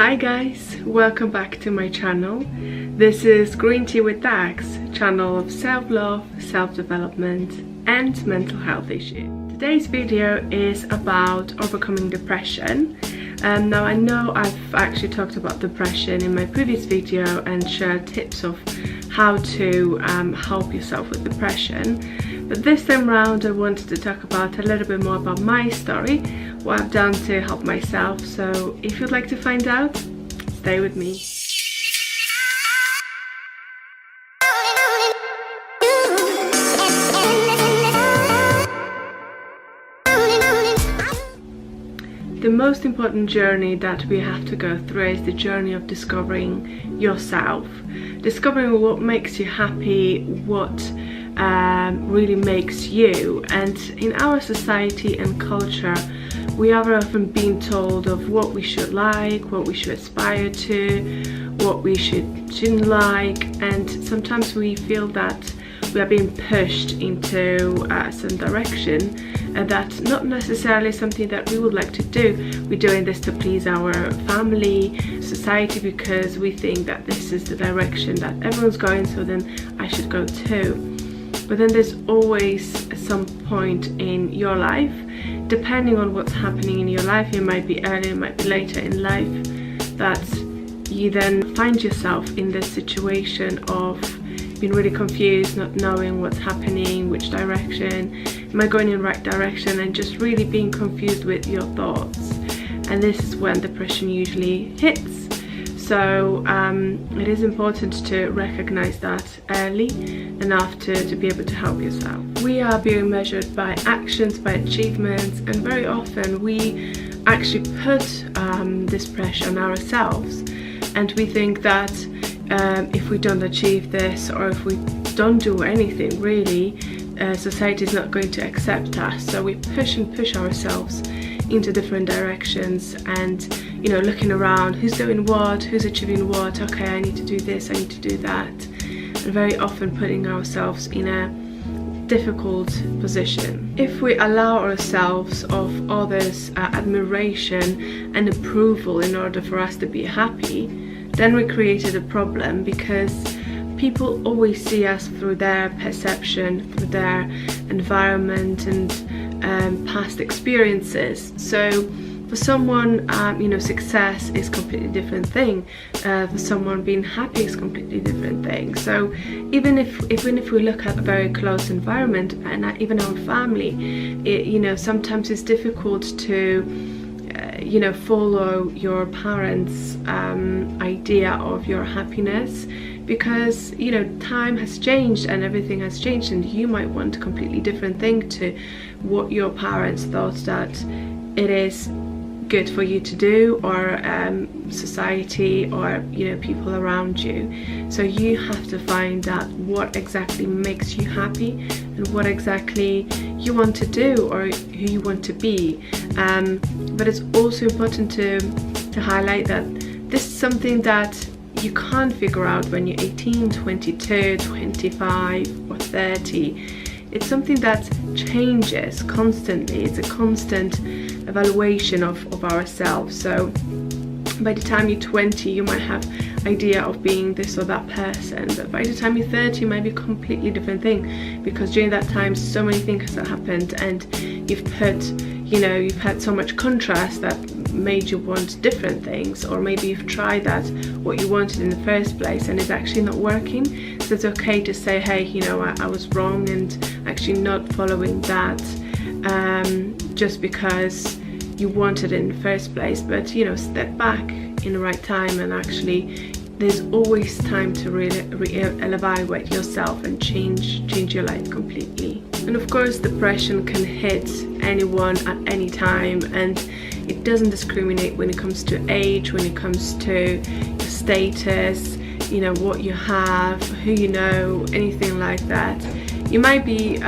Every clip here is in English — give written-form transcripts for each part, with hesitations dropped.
Hi guys, welcome back to my channel. This is Green Tea with Dags, channel of self-love, self-development and mental health issues. Today's video is about overcoming depression. Now I know I've actually talked about depression in my previous video and shared tips of how to help yourself with depression. But this time around I wanted to talk about a little bit more about my story, what I've done to help myself. So if you'd like to find out, stay with me. The most important journey that we have to go through is the journey of discovering yourself, discovering what makes you happy, what really makes you. And in our society and culture, we are often being told of what we should like, what we should aspire to, what we shouldn't like, and sometimes we feel that we are being pushed into some direction and that's not necessarily something that we would like to do. We're doing this to please our family, society, because we think that this is the direction that everyone's going, so then I should go too. But then there's always some point in your life, depending on what's happening in your life, it might be earlier, it might be later in life, that you then find yourself in this situation of being really confused, not knowing what's happening, which direction, am I going in the right direction, and just really being confused with your thoughts. And this is when depression usually hits. So it is important to recognize that early enough to be able to help yourself. We are being measured by actions, by achievements, and very often we actually put this pressure on ourselves, and we think that if we don't achieve this, or if we don't do anything really, society is not going to accept us. So we push ourselves into different directions, and you know, looking around, who's doing what, who's achieving what, okay, I need to do this, I need to do that, and very often putting ourselves in a difficult position. If we allow ourselves of others' admiration and approval in order for us to be happy, then we created a problem, because people always see us through their perception, through their environment and past experiences. So for someone, you know, success is a completely different thing. For someone, being happy is a completely different thing. So even if we look at a very close environment and even our family, you know, sometimes it's difficult to you know, follow your parents' idea of your happiness, because you know, time has changed and everything has changed, and you might want a completely different thing to what your parents thought that it is good for you to do, or society, or you know, people around you. So you have to find out what exactly makes you happy and what exactly you want to do or who you want to be. But it's also important to highlight that this is something that you can't figure out when you're 18, 22, 25 or 30. It's something that changes constantly. It's a constant evaluation of ourselves. So by the time you're 20, you might have idea of being this or that person, but by the time you're 30, it might be a completely different thing, because during that time so many things have happened, and you've had so much contrast that made you want different things, or maybe you've tried that what you wanted in the first place and it's actually not working. So it's okay to say, hey, you know, I was wrong and actually not following that just because you wanted it in the first place. But you know, step back in the right time, and actually there's always time to really evaluate yourself and change your life completely. And of course, depression can hit anyone at any time, and it doesn't discriminate when it comes to age, when it comes to your status, you know, what you have, who you know, anything like that. You might be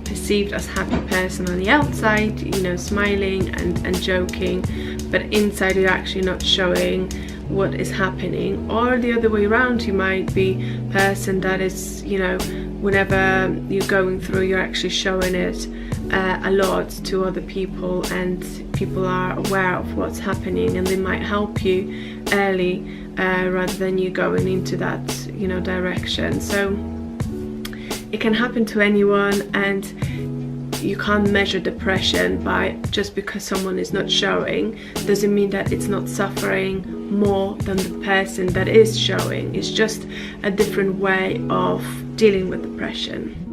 perceived as a happy person on the outside, you know, smiling and joking, but inside you're actually not showing what is happening. Or the other way around, you might be a person that is, you know, whenever you're going through, you're actually showing it a lot to other people, and people are aware of what's happening, and they might help you early rather than you going into that, you know, direction. So it can happen to anyone, and you can't measure depression by just because someone is not showing. Doesn't mean that it's not suffering more than the person that is showing. It's just a different way of dealing with depression.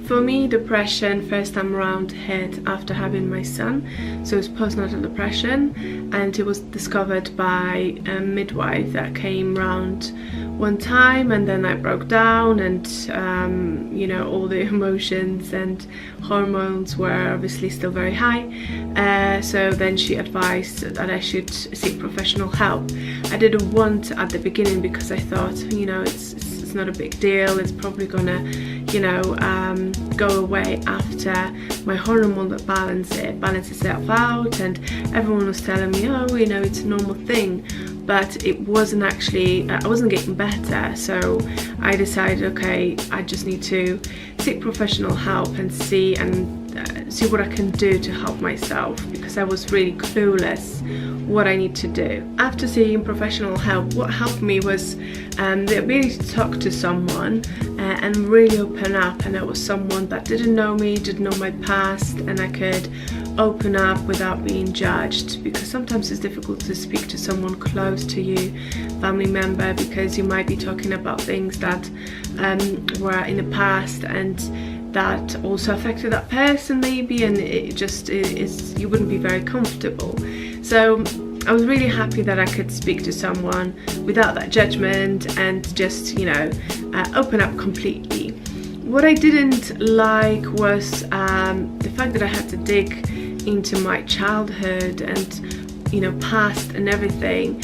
For me, depression first time around hit after having my son, so it's postnatal depression, and it was discovered by a midwife that came round one time, and then I broke down, and you know, all the emotions and hormones were obviously still very high, so then she advised that I should seek professional help. I didn't want to at the beginning because I thought, you know, it's not a big deal, it's probably gonna, you know, go away after my hormone balances itself out, and everyone was telling me, oh, you know, it's a normal thing, but it wasn't actually, I wasn't getting better. So I decided, okay, I just need to seek professional help and see what I can do to help myself, because I was really clueless what I need to do. After seeking professional help, what helped me was the ability to talk to someone and really open up, and it was someone that didn't know me, didn't know my past, and I could open up without being judged, because sometimes it's difficult to speak to someone close to you, family member, because you might be talking about things that were in the past and that also affected that person maybe, and it just is, you wouldn't be very comfortable. So I was really happy that I could speak to someone without that judgment and just, you know, open up completely. What I didn't like was the fact that I had to dig into my childhood and, you know, past and everything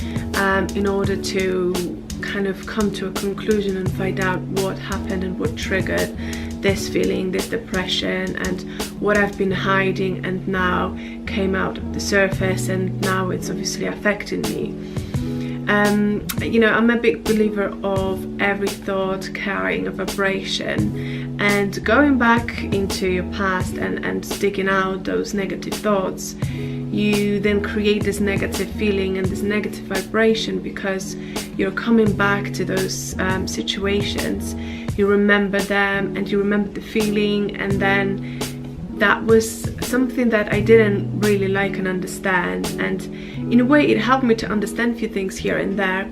in order to kind of come to a conclusion and find out what happened and what triggered this feeling, this depression, and what I've been hiding and now came out of the surface, and now it's obviously affecting me. You know, I'm a big believer of every thought carrying a vibration, and going back into your past and digging out those negative thoughts, you then create this negative feeling and this negative vibration, because you're coming back to those situations, you remember them and you remember the feeling, and then that was something that I didn't really like and understand, and in a way it helped me to understand a few things here and there,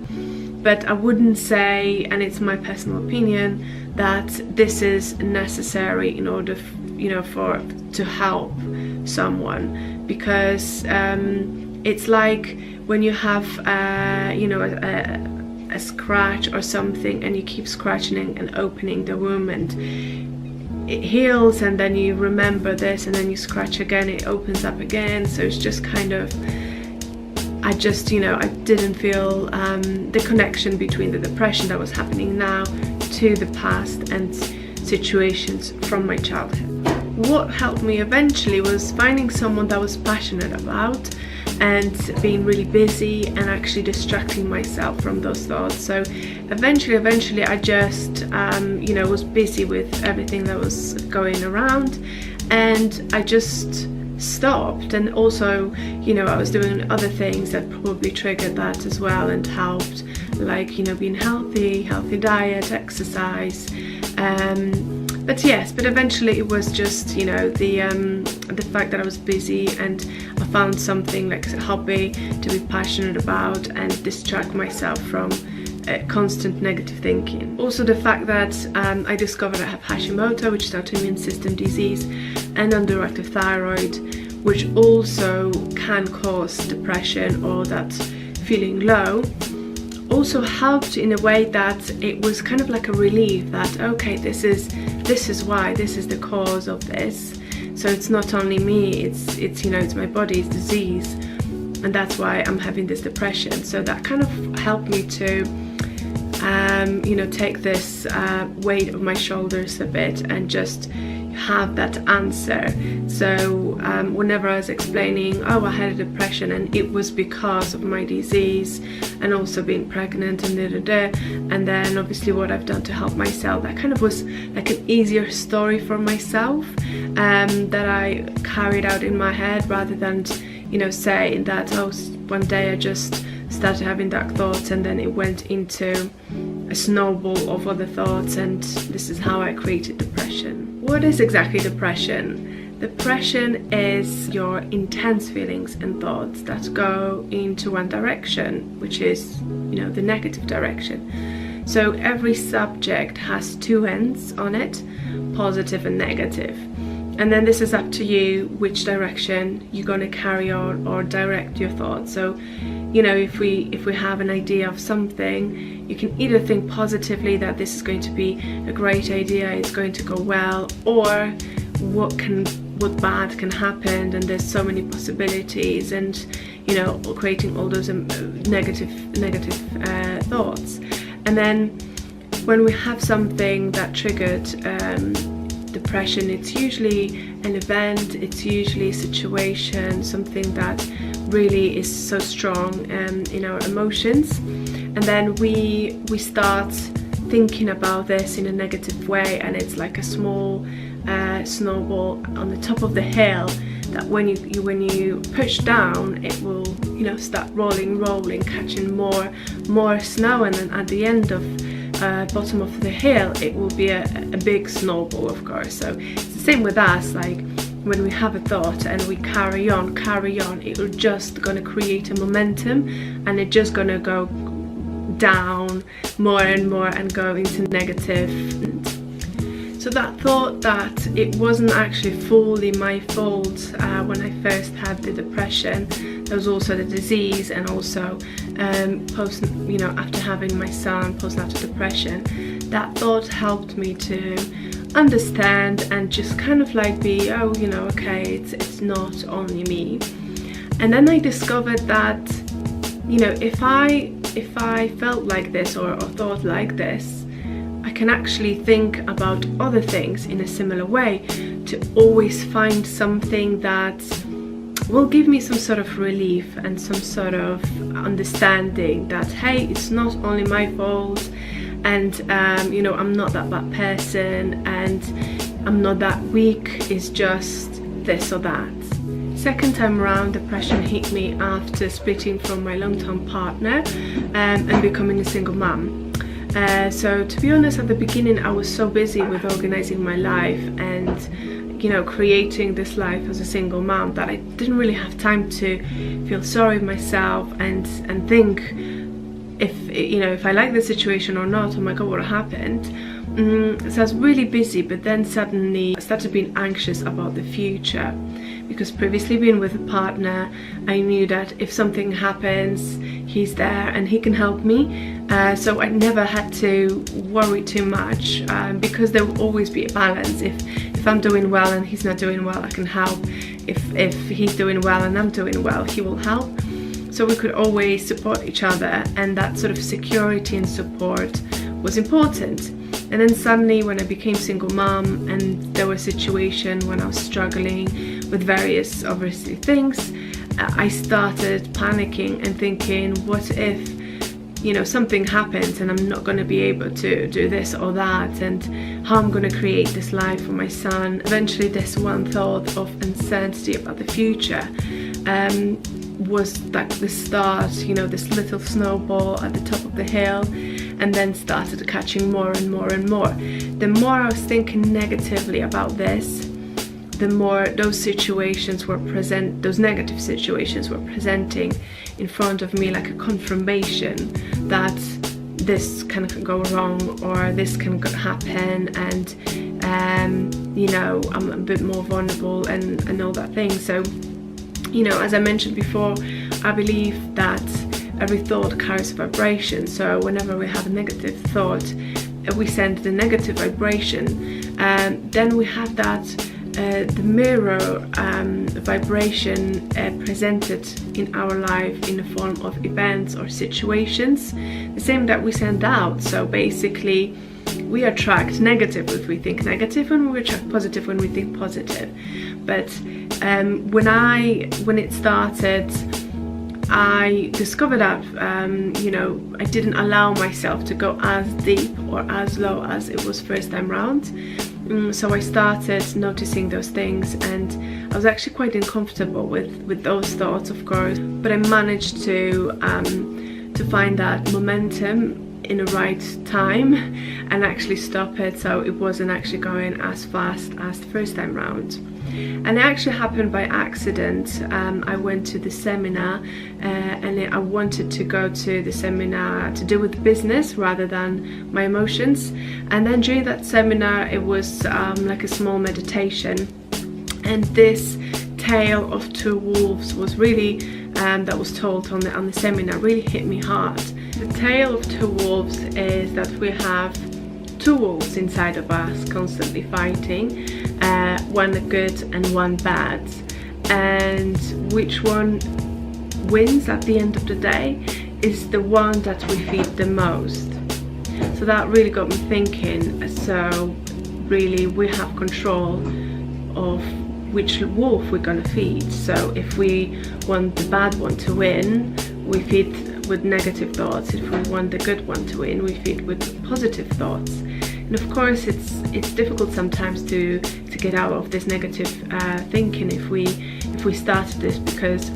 but I wouldn't say, and it's my personal opinion, that this is necessary in order, you know, to help someone, because it's like when you have you know, a scratch or something, and you keep scratching and opening the wound, and it heals, and then you remember this, and then you scratch again, it opens up again. So it's just kind of, I just, you know, I didn't feel the connection between the depression that was happening now to the past and situations from my childhood. What helped me eventually was finding someone that was passionate about, and being really busy and actually distracting myself from those thoughts. So eventually I just you know, was busy with everything that was going around, and I just stopped. And also, you know, I was doing other things that probably triggered that as well and helped, like, you know, being healthy diet, exercise, but eventually it was just, you know, the fact that I was busy, and I found something like a hobby to be passionate about and distract myself from constant negative thinking. Also the fact that I discovered I have Hashimoto, which is autoimmune system disease, and underactive thyroid, which also can cause depression or that feeling low, also helped in a way that it was kind of like a relief that, okay, this is why, this is the cause of this. So it's not only me, it's you know, it's my body's disease, and that's why I'm having this depression. So that kind of helped me to you know, take this weight of my shoulders a bit and just have that answer. So whenever I was explaining, oh, I had a depression and it was because of my disease and also being pregnant and then obviously what I've done to help myself, that kind of was like an easier story for myself that I carried out in my head, rather than, you know, saying that, oh, one day I just started having dark thoughts and then it went into a snowball of other thoughts, and this is how I created depression. What is exactly depression? Depression is your intense feelings and thoughts that go into one direction, which is, you know, the negative direction. So every subject has two ends on it, positive and negative. And then this is up to you which direction you're going to carry on or direct your thoughts. So, you know, if we have an idea of something, you can either think positively that this is going to be a great idea, it's going to go well, or what bad can happen, and there's so many possibilities, and, you know, creating all those negative thoughts. And then when we have something that triggered depression, it's usually an event, it's usually a situation, something that really is so strong in our emotions, and then we start thinking about this in a negative way, and it's like a small snowball on the top of the hill that when you push down, it will, you know, start rolling, catching more snow, and then at the end of bottom of the hill it will be a big snowball, of course. So it's the same with us, like when we have a thought and we carry on, it just gonna create a momentum, and it's just gonna go down more and more and go into negative. So that thought that it wasn't actually fully my fault when I first had the depression, there was also the disease, and also after having my son, postnatal depression, that thought helped me to understand and just kind of like be, oh, you know, okay, it's not only me. And then I discovered that, you know, if I felt like this or thought like this, I can actually think about other things in a similar way, to always find something that will give me some sort of relief and some sort of understanding that, hey, it's not only my fault, and you know, I'm not that bad person, and I'm not that weak, it's just this or that. Second time around, depression hit me after splitting from my long-term partner and becoming a single mum. So to be honest, at the beginning I was so busy with organizing my life and, you know, creating this life as a single mom, that I didn't really have time to feel sorry for myself and think if I like the situation or not. Oh my god, what happened? So I was really busy, but then suddenly I started being anxious about the future, because previously being with a partner, I knew that if something happens, he's there and he can help me. So I never had to worry too much, because there will always be a balance. If I'm doing well and he's not doing well, I can help. If he's doing well and I'm doing well, he will help. So we could always support each other, and that sort of security and support was important. And then suddenly when I became single mom and there were situations when I was struggling with various obviously things, I started panicking and thinking, what if, you know, something happens and I'm not going to be able to do this or that, and how I'm going to create this life for my son. Eventually this one thought of uncertainty about the future was like the start, you know, this little snowball at the top of the hill, and then started catching more and more and more. The more I was thinking negatively about this, the more those situations were present, those negative situations were presenting in front of me like a confirmation that this can go wrong, or this can happen, and you know, I'm a bit more vulnerable and all that thing. So, you know, as I mentioned before, I believe that every thought carries a vibration. So whenever we have a negative thought, we send the negative vibration, then we have that the mirror vibration presented in our life in the form of events or situations, the same that we send out. So basically we attract negative if we think negative, and we attract positive when we think positive. But when it started, I discovered that you know, I didn't allow myself to go as deep or as low as it was first time round. So I started noticing those things, and I was actually quite uncomfortable with those thoughts, of course, but I managed to find that momentum in the right time and actually stop it, so it wasn't actually going as fast as the first time round. And it actually happened by accident. I went to the seminar and I wanted to go to the seminar to do with business rather than my emotions. And then during that seminar, it was like a small meditation, and this tale of two wolves was really that was told on the seminar really hit me hard. The tale of two wolves is that we have two wolves inside of us constantly fighting, one good and one bad, and which one wins at the end of the day is the one that we feed the most. So that really got me thinking, so really we have control of which wolf we're gonna feed. So if we want the bad one to win, we feed with negative thoughts. If we want the good one to win, we feed with positive thoughts. And of course it's difficult sometimes to get out of this negative thinking if we start this, because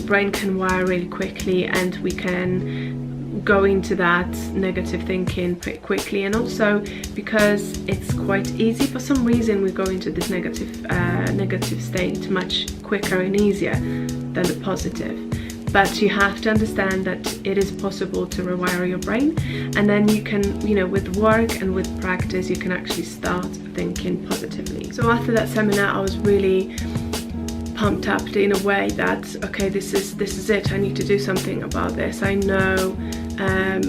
brain can wire really quickly and we can go into that negative thinking pretty quickly, and also because it's quite easy, for some reason we go into this negative state much quicker and easier than the positive. But you have to understand that it is possible to rewire your brain, and then you can, you know, with work and with practice, you can actually start thinking positively. So after that seminar, I was really pumped up in a way that, okay, this is it. I need to do something about this. I know,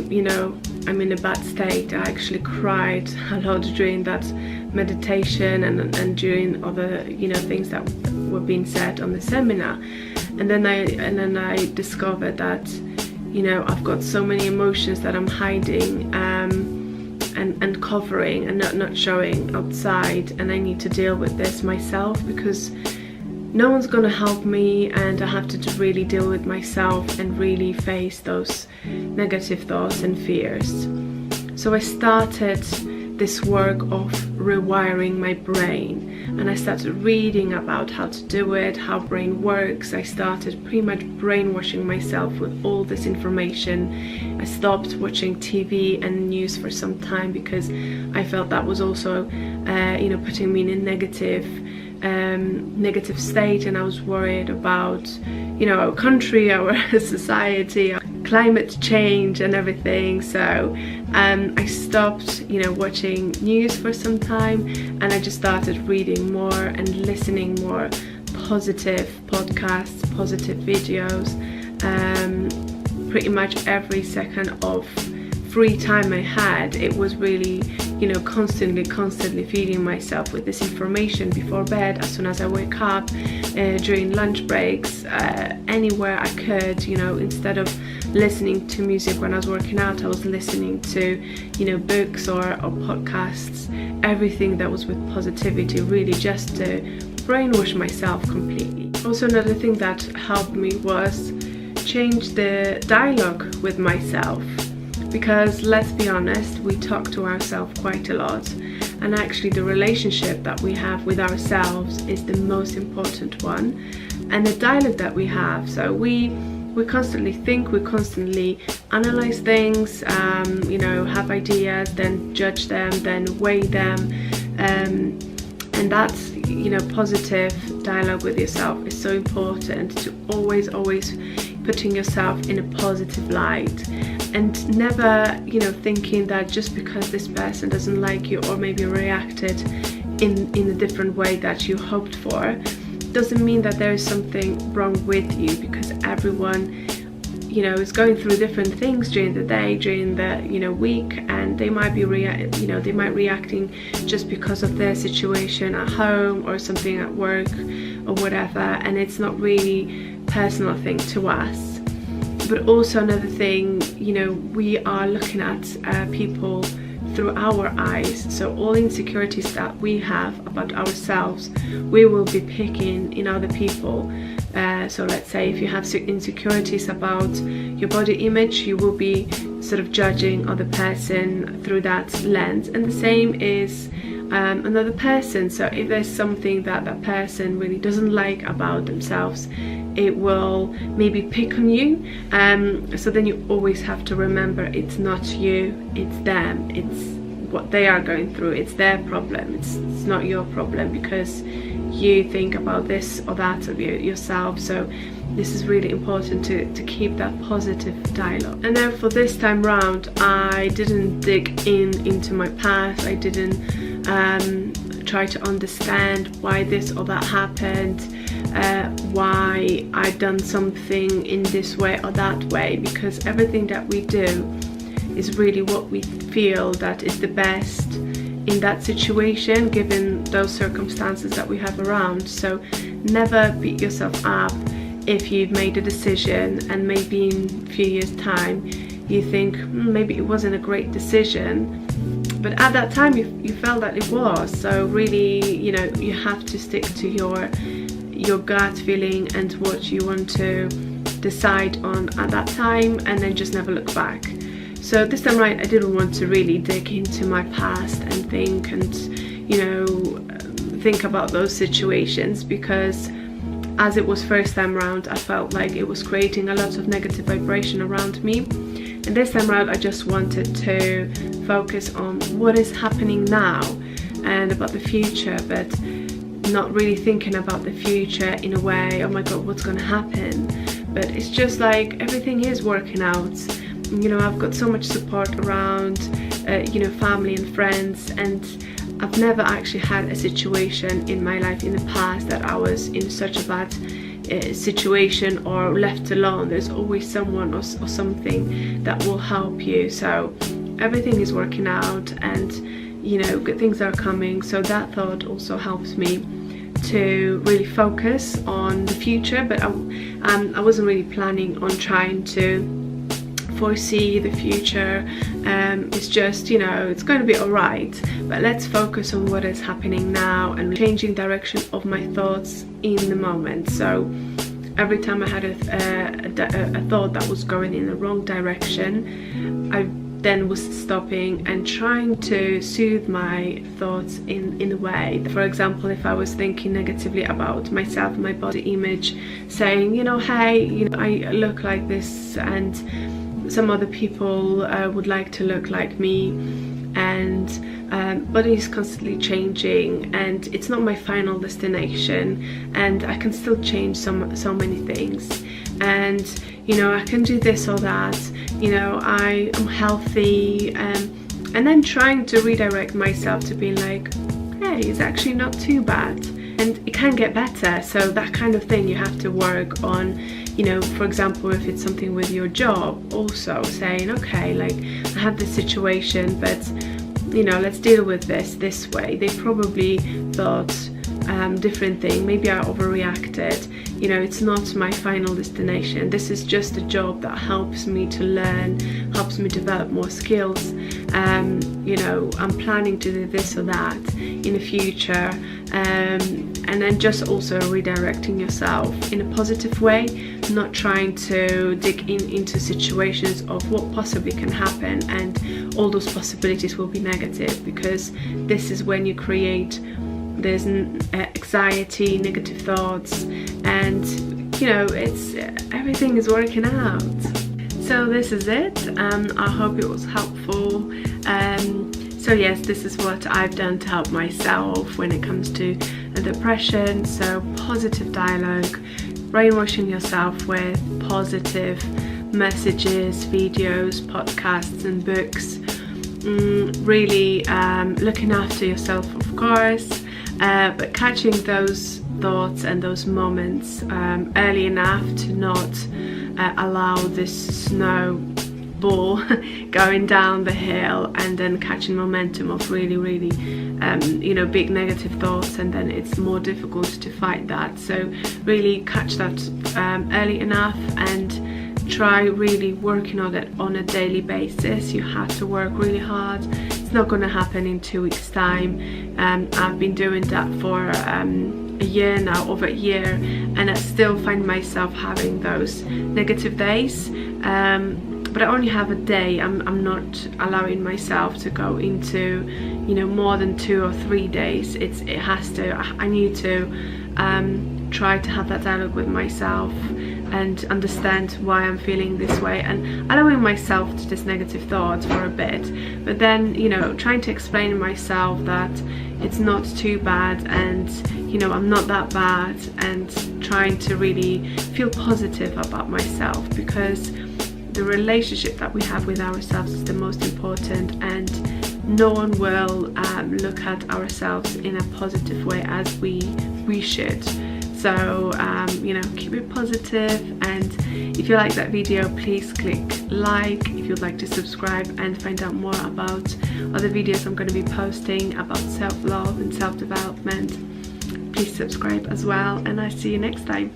you know, I'm in a bad state. I actually cried a lot during that meditation and during other, you know, things that were being said on the seminar. And then I discovered that, you know, I've got so many emotions that I'm hiding and covering and not showing outside, and I need to deal with this myself, because no one's gonna help me, and I have to really deal with myself and really face those negative thoughts and fears. So I started this work of rewiring my brain, and I started reading about how to do it, how brain works. I started pretty much brainwashing myself with all this information. I stopped watching TV and news for some time because I felt that was also you know, putting me in a negative state, and I was worried about, you know, our country, our society, climate change and everything. So I stopped, you know, watching news for some time, and I just started reading more and listening more positive podcasts, positive videos. Pretty much every second of free time I had, it was really, you know, constantly feeding myself with this information before bed, as soon as I wake up, during lunch breaks, anywhere I could, you know. Instead of listening to music when I was working out, I was listening to, you know, books or podcasts, everything that was with positivity, really just to brainwash myself completely. Also, another thing that helped me was change the dialogue with myself. Because let's be honest, we talk to ourselves quite a lot, and actually the relationship that we have with ourselves is the most important one, and the dialogue that we have. So we constantly think, we constantly analyze things, you know, have ideas, then judge them, then weigh them, and that's, you know, positive dialogue with yourself is so important, to always putting yourself in a positive light, and never, you know, thinking that just because this person doesn't like you or maybe reacted in a different way that you hoped for, doesn't mean that there is something wrong with you, because everyone, you know, is going through different things during the day, during the, you know, week, and they might be reacting just because of their situation at home or something at work or whatever, and it's not really personal thing to us. But also another thing, you know, we are looking at people through our eyes, so all insecurities that we have about ourselves, we will be picking in other people. So let's say if you have insecurities about your body image, you will be sort of judging other person through that lens, and the same is another person. So if there's something that that person really doesn't like about themselves, it will maybe pick on you. So then you always have to remember, it's not you, it's them, it's what they are going through, it's their problem, it's not your problem because you think about this or that of yourself. So this is really important to keep that positive dialogue. And then for this time round, I didn't dig into my past. I didn't try to understand why this or that happened, why I've done something in this way or that way, because everything that we do is really what we feel that is the best in that situation, given those circumstances that we have around. So never beat yourself up if you've made a decision and maybe in a few years time you think maybe it wasn't a great decision, but at that time you felt that it was. So really, you know, you have to stick to your gut feeling and what you want to decide on at that time, and then just never look back. So this time right, I didn't want to really dig into my past and think about those situations, because as it was first time round, I felt like it was creating a lot of negative vibration around me. And this time around, I just wanted to focus on what is happening now and about the future, but not really thinking about the future in a way, oh my god, what's going to happen? But it's just like everything is working out. You know, I've got so much support around, family and friends, and I've never actually had a situation in my life in the past that I was in such a bad situation or left alone. There's always someone or something that will help you. So everything is working out, and you know, good things are coming. So that thought also helps me to really focus on the future. But I wasn't really planning on trying to foresee the future. It's just, you know, it's going to be alright, but let's focus on what is happening now and changing direction of my thoughts in the moment. So every time I had a thought that was going in the wrong direction, I then was stopping and trying to soothe my thoughts in a way. For example, if I was thinking negatively about myself, my body image, saying, you know, hey, you know, I look like this and some other people would like to look like me, and body is constantly changing and it's not my final destination, and I can still change so many things, and you know, I can do this or that, you know, I am healthy, and then trying to redirect myself to being like, hey, it's actually not too bad and it can get better. So that kind of thing you have to work on. You know, for example, if it's something with your job, also saying, okay, like I have this situation, but you know, let's deal with this way. They probably thought different thing, maybe I overreacted. You know, it's not my final destination. This is just a job that helps me to learn, helps me develop more skills. You know, I'm planning to do this or that in the future, and then just also redirecting yourself in a positive way, not trying to dig into situations of what possibly can happen, and all those possibilities will be negative, because this is when you create there's anxiety, negative thoughts, and you know, it's everything is working out. So this is it. I hope it was helpful. So yes, this is what I've done to help myself when it comes to depression. So positive dialogue, brainwashing yourself with positive messages, videos, podcasts and books. Really looking after yourself, of course, but catching those thoughts and those moments early enough to not allow this snowball going down the hill and then catching momentum of really you know, big negative thoughts, and then it's more difficult to fight that. So really catch that early enough and try really working on it on a daily basis. You have to work really hard. It's not going to happen in 2 weeks time. I've been doing that for a year now, over a year, and I still find myself having those negative days, but I only have a day. I'm not allowing myself to go into, you know, more than 2 or 3 days. I need to try to have that dialogue with myself and understand why I'm feeling this way, and allowing myself to this negative thoughts for a bit, but then, you know, trying to explain to myself that it's not too bad, and, you know, I'm not that bad, and trying to really feel positive about myself, because the relationship that we have with ourselves is the most important, and no one will look at ourselves in a positive way as we should. So you know, keep it positive, and if you like that video, please click like. If you'd like to subscribe and find out more about other videos I'm going to be posting about self-love and self-development, please subscribe as well, and I'll see you next time.